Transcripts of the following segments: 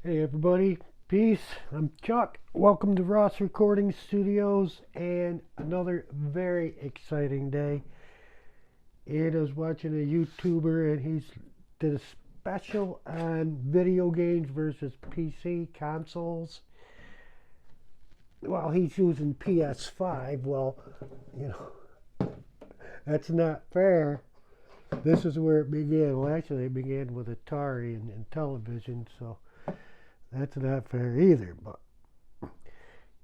Hey everybody, peace. I'm Chuck. Welcome to Ross Recording Studios and another very exciting day. And I was watching a YouTuber and he's did a special on video games versus PC consoles. Well, he's using PS5. Well, you know, that's not fair. This is where it began. Well, actually, it began with Atari and television, so that's not fair either, but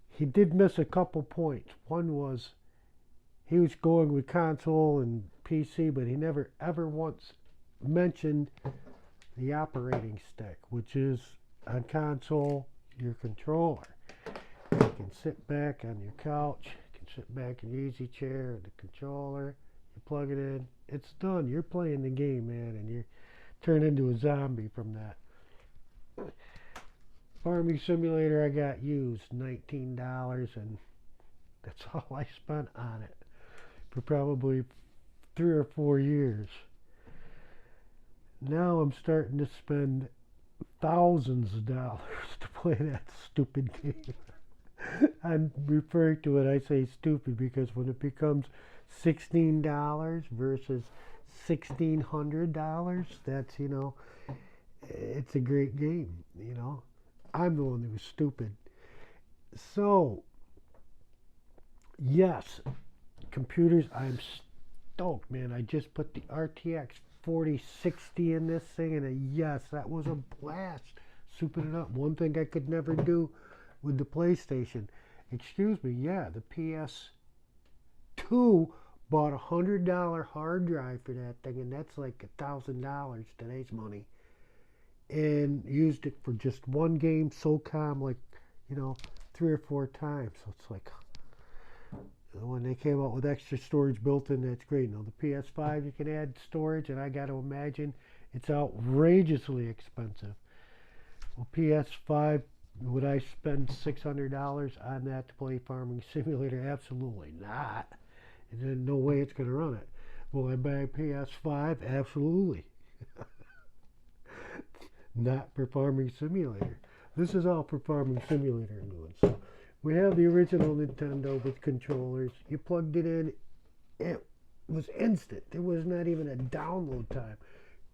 he did miss a couple points. One was he was going with console and PC, but he never ever once mentioned the operating stick, which is on console your controller. You can sit back on your couch, you can sit back in your easy chair, the controller, you plug it in, it's done. You're playing the game, man, and you're turned into a zombie from that. Farming Simulator I got used, $19, and that's all I spent on it for probably 3 or 4 years. Now I'm starting to spend thousands of dollars to play that stupid game. I'm referring to it, I say stupid, because when it becomes $16 versus $1,600, that's, it's a great game, I'm the one that was stupid. So, yes, computers, I'm stoked, man. I just put the RTX 4060 in this thing, and yes, that was a blast. Souping it up. One thing I could never do with the PlayStation. Excuse me, yeah, the PS2 bought a $100 hard drive for that thing, and that's like $1,000 today's money. And used it for just one game, SOCOM, like, 3 or 4 times. So it's like, when they came out with extra storage built in, that's great. Now, the PS5, you can add storage, and I got to imagine it's outrageously expensive. Well, PS5, would I spend $600 on that to play Farming Simulator? Absolutely not. And there's no way it's going to run it. Will I buy a PS5? Absolutely. Not for Farming Simulator. This is all for Farming Simulator I'm doing. So we have the original Nintendo with controllers. You plugged it in, it was instant. There was not even a download time.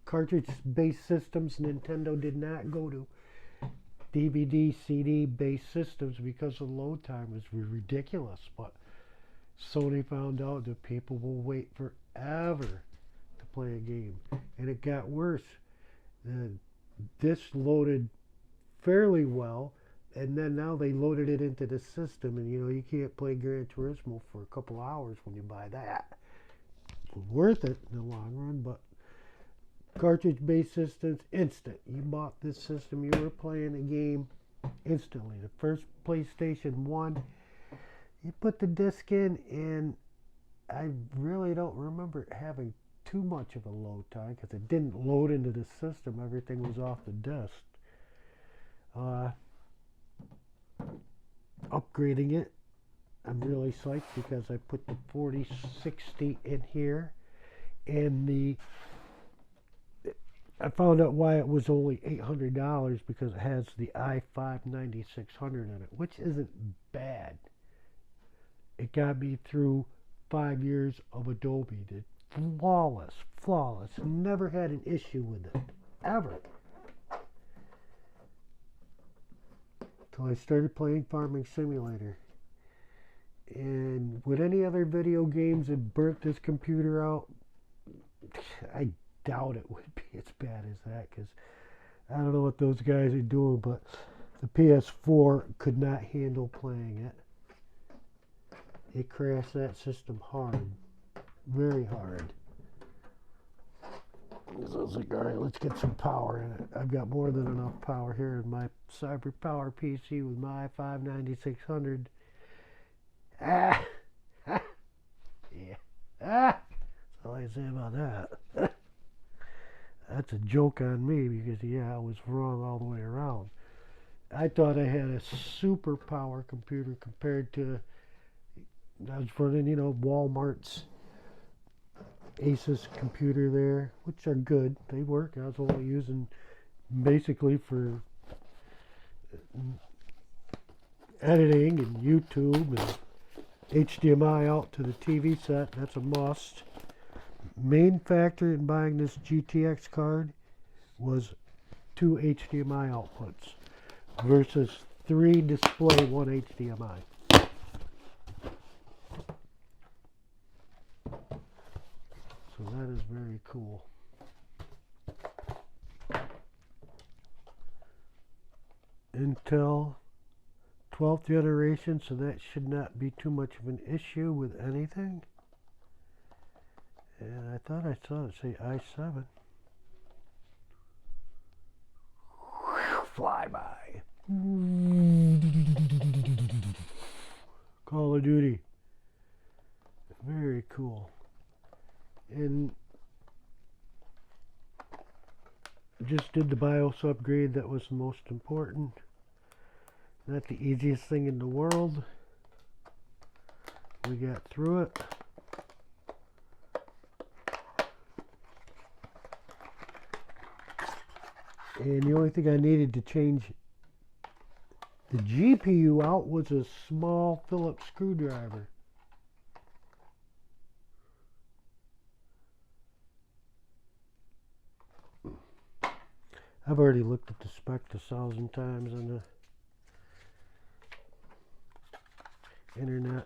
Cartridge-based systems, Nintendo did not go to DVD, CD-based systems because the load time was ridiculous. But Sony found out that people will wait forever to play a game. And it got worse. This loaded fairly well, and then now they loaded it into the system, and you can't play Gran Turismo for a couple hours when you buy that. Worth it in the long run, but cartridge-based systems, instant. You bought this system, you were playing a game instantly. The first PlayStation 1, you put the disc in, and I really don't remember having too much of a load time because it didn't load into the system. Everything was off the disk. Upgrading it, I'm really psyched because I put the 4060 in here, and I found out why it was only $800 because it has the i5 9600 in it, which isn't bad. It got me through 5 years of Adobe. Flawless. Never had an issue with it, ever. Till I started playing Farming Simulator. And would any other video games that burnt this computer out? I doubt it would be as bad as that, because I don't know what those guys are doing, but the PS4 could not handle playing it. It crashed that system hard. Very hard. So I was like, all right, let's get some power in it. I've got more than enough power here in my Cyber Power PC with my i5 9600. Yeah. That's all I say about that. That's a joke on me because, I was wrong all the way around. I thought I had a super power computer compared to, I was running, Walmart's Asus computer there, which are good. They work. I was only using basically for editing and YouTube and HDMI out to the TV set. That's a must. Main factor in buying this GTX card was 2 HDMI outputs versus 3 display, 1 HDMI. So that is very cool. Intel 12th generation, so that should not be too much of an issue with anything. And I thought I saw it say i7. Flyby. Call of Duty. Very cool. And just did the BIOS upgrade. That was the most important. Not the easiest thing in the world. We got through it. And the only thing I needed to change the GPU out was a small Phillips screwdriver. I've already looked at the spec 1,000 times on the internet,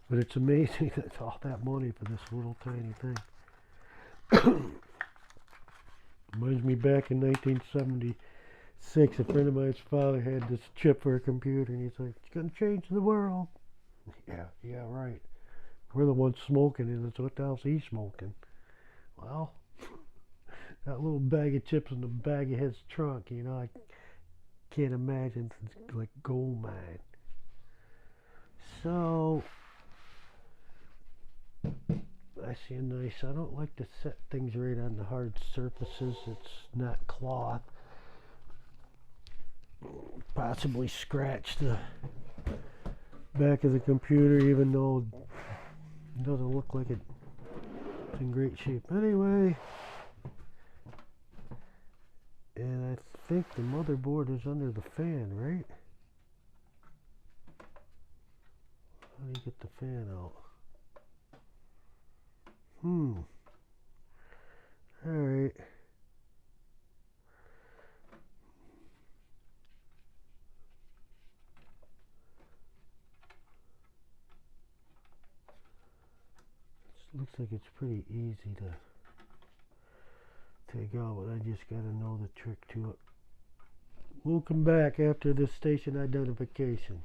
but it's amazing that's all that money for this little tiny thing. Reminds me back in 1976, a friend of mine's father had this chip for a computer, and he's like, "It's gonna change the world." Yeah, right. We're the ones smoking it, so what else is he smoking? Well, that little bag of chips in the bag of his trunk, you know, I can't imagine. It's like gold mine. So I see a nice, I don't like to set things right on the hard surfaces. It's not cloth. Possibly scratch the back of the computer, even though it doesn't look like it's in great shape anyway. And I think the motherboard is under the fan, right? How do you get the fan out? Alright. Looks like it's pretty easy to take out, but I just gotta know the trick to it. We'll come back after this station identification.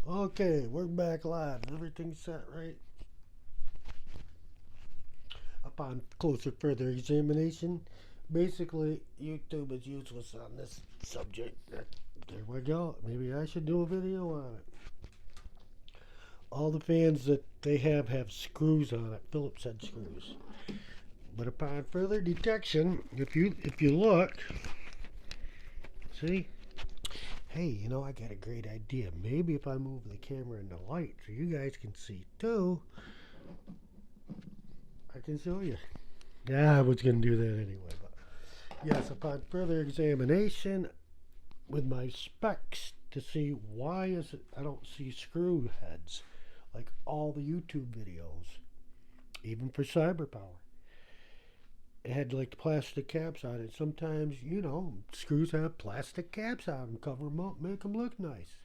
Okay, we're back live. Everything's set right. Upon closer further examination, basically YouTube is useless on this subject. There we go. Maybe I should do a video on it. All the fans that they have screws on it, Phillips head screws. But upon further detection, if you look, see, hey, you know, I got a great idea. Maybe if I move the camera and the light so you guys can see too, I can show you. Yeah, I was going to do that anyway. But yes, upon further examination with my specs to see why is it I don't see screw heads like all the YouTube videos, even for CyberPower. It had like plastic caps on it. Sometimes, you know, screws have plastic caps on them, cover them up, make them look nice.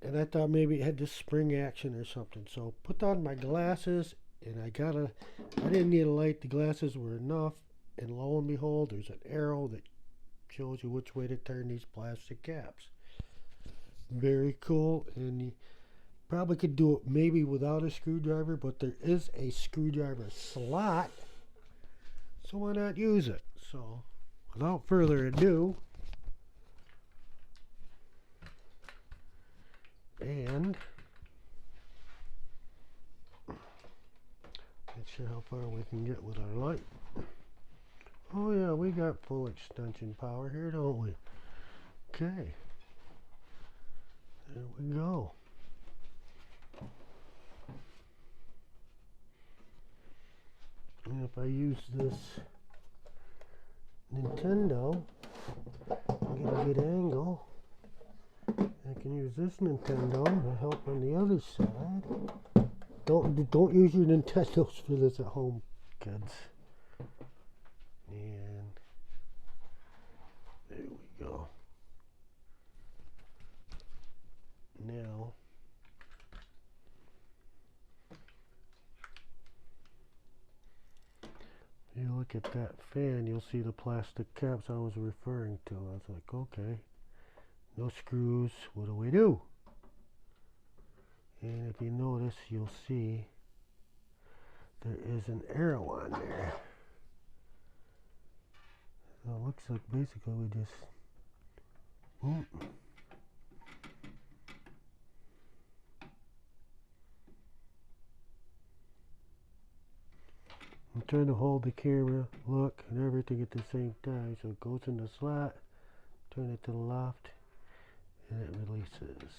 And I thought maybe it had this spring action or something. So put on my glasses, and I didn't need a light. The glasses were enough. And lo and behold, there's an arrow that shows you which way to turn these plastic caps. Very cool. And you probably could do it maybe without a screwdriver, but there is a screwdriver slot. So why not use it? So without further ado, and not sure how far we can get with our light. Oh yeah, we got full extension power here, don't we? Okay. There we go. And if I use this Nintendo. Get a good angle. I can use this Nintendo to help on the other side. Don't use your Nintendos for this at home, kids. And there we go. Now, you look at that fan, you'll see the plastic caps I was referring to. I was like, okay, no screws, what do we do? And if you notice, you'll see there is an arrow on there. So it looks like basically we just, I'm trying to hold the camera, look, and everything at the same time. So it goes in the slot, turn it to the left, and it releases.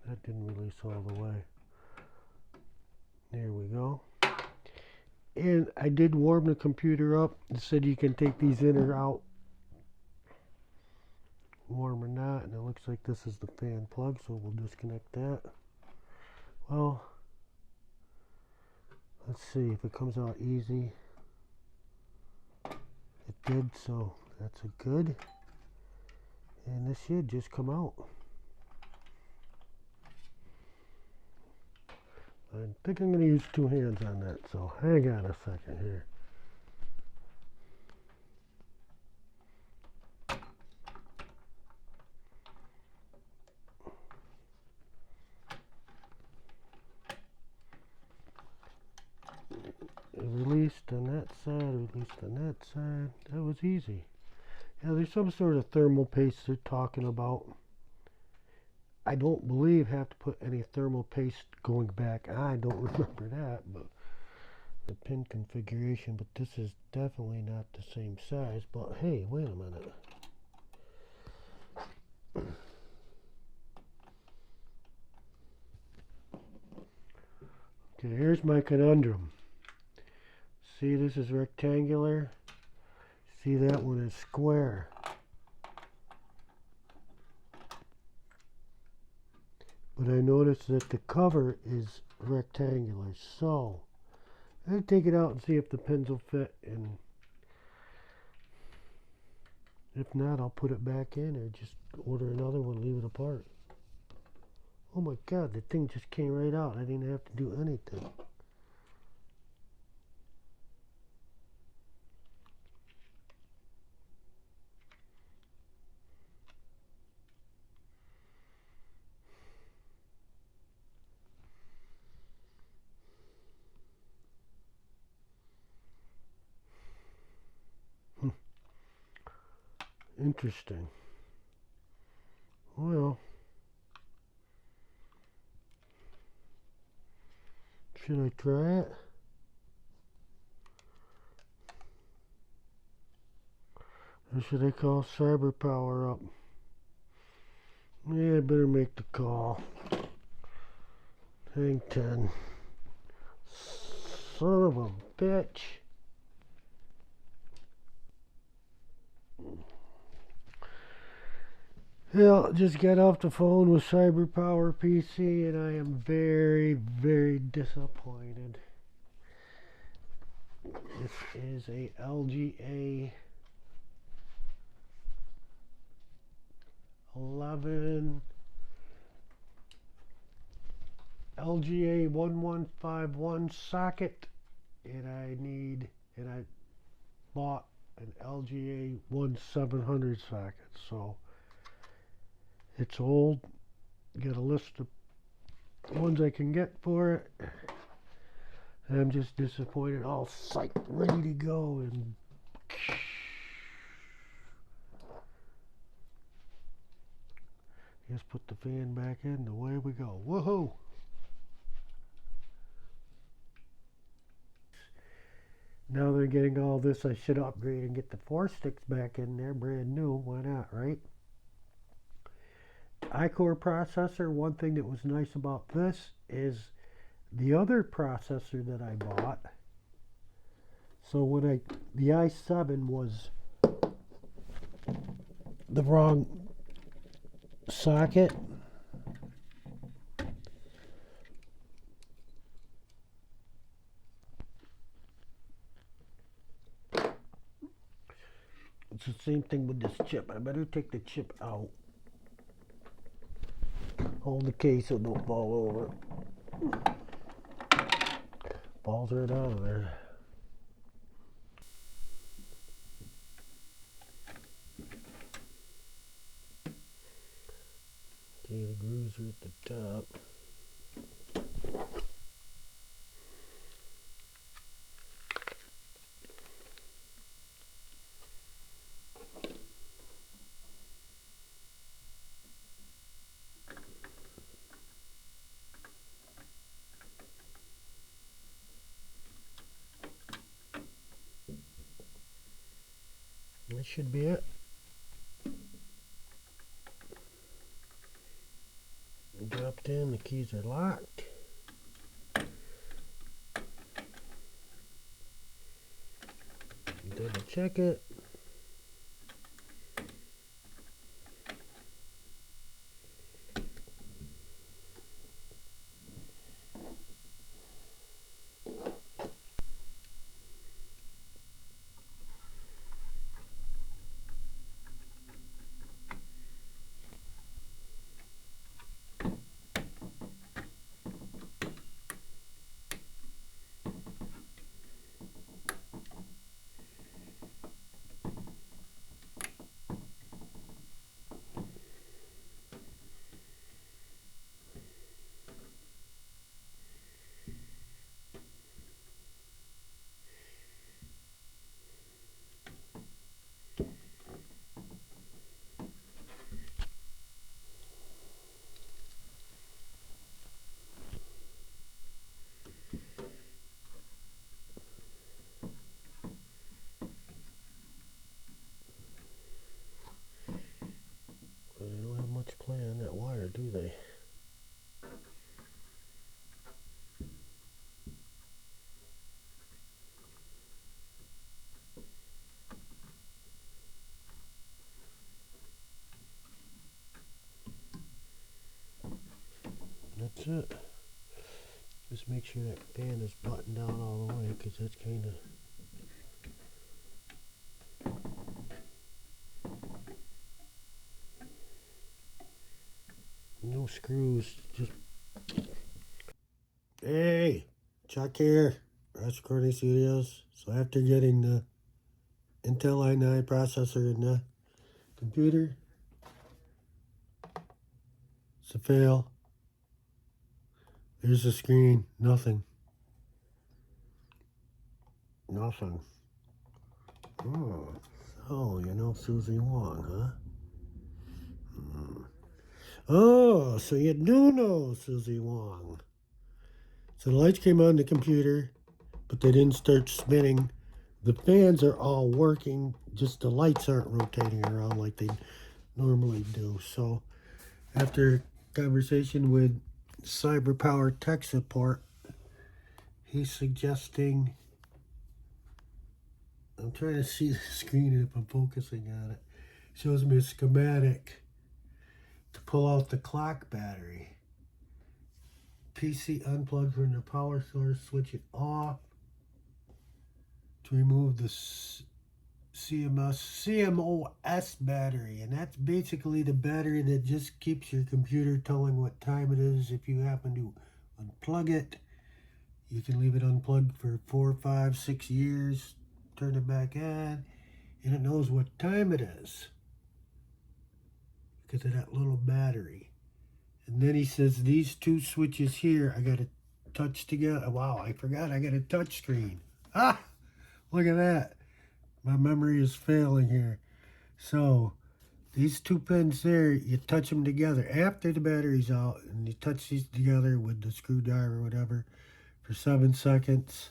That didn't release all the way. There we go. And I did warm the computer up. It said you can take these in or out, warm or not, and it looks like this is the fan plug, so we'll disconnect that. Well, let's see if it comes out easy. It did, so that's a good. And this should just come out. I think I'm going to use two hands on that, so hang on a second here. It released on that side, released on that side. That was easy. Yeah, there's some sort of thermal paste they're talking about. I don't believe have to put any thermal paste going back. I don't remember that, but the pin configuration, but this is definitely not the same size. But hey, wait a minute. Okay, here's my conundrum. See, this is rectangular. See, that one is square. But I noticed that the cover is rectangular, so I'll take it out and see if the pins will fit, and if not, I'll put it back in or just order another one, leave it apart. Oh my god, the thing just came right out. I didn't have to do anything. Interesting. Well, should I try it? Or should I call Cyber Power up? Yeah, I better make the call. Hang 10. Son of a bitch. Well, just got off the phone with Cyber Power PC, and I am very, very disappointed. This is a LGA 11 LGA 1151 socket, and I bought an LGA 1700 socket, so it's old. Got a list of ones I can get for it. I'm just disappointed. All psyched, ready to go, and just put the fan back in. Away we go. Woohoo! Now they're getting all this. I should upgrade and get the 4 sticks back in there, brand new. Why not, right? iCore processor. One thing that was nice about this is the other processor that I bought, so when the i7 was the wrong socket, it's the same thing with this chip. I better take the chip out. Hold the case so it don't fall over. Falls right out of there. Okay, the grooves are at the top. That should be it. Dropped in, the keys are locked. Double check it. They don't have much play on that wire, do they? That's it. Just make sure that fan is buttoned down all the way, because that's kind of... No screws, just... Hey! Chuck here, Rush Recording Studios. So after getting the Intel i9 processor in the computer, it's a fail. There's the screen, nothing. Nothing. Oh, so you know Susie Wong, huh? Oh, so you do know Susie Wong. So the lights came on the computer, but they didn't start spinning. The fans are all working, just the lights aren't rotating around like they normally do. So after conversation with CyberPower Tech Support, he's suggesting, I'm trying to see the screen if I'm focusing on it. Shows me a schematic to pull out the clock battery. PC unplugged from the power source, switch it off to remove the CMOS battery, and that's basically the battery that just keeps your computer telling what time it is. If you happen to unplug it, you can leave it unplugged for 4, 5, 6 years, turn it back on, and it knows what time it is because of that little battery. And then he says these two switches here, I got to touch together. Wow, I forgot I got a touch screen. Ah, look at that. My memory is failing here. So these two pins there, you touch them together after the battery's out, and you touch these together with the screwdriver or whatever for 7 seconds.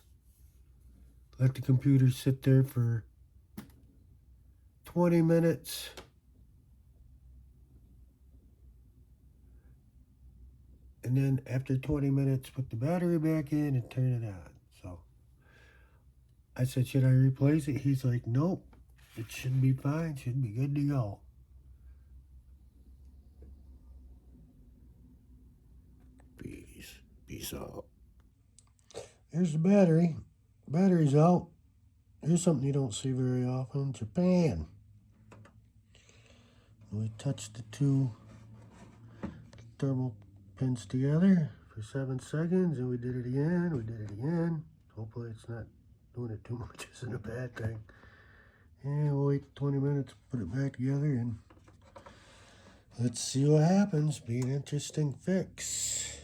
Let the computer sit there for 20 minutes. and then after 20 minutes, put the battery back in and turn it on. So I said, should I replace it? He's like, nope, it should be fine, should be good to go. Peace out. Here's the battery. Battery's out. Here's something you don't see very often. Japan. We touched the two thermal pins together for 7 seconds, and we did it again. We did it again. Hopefully it's not doing it too much. Isn't a bad thing. And we'll wait 20 minutes, put it back together, and let's see what happens. Be an interesting fix.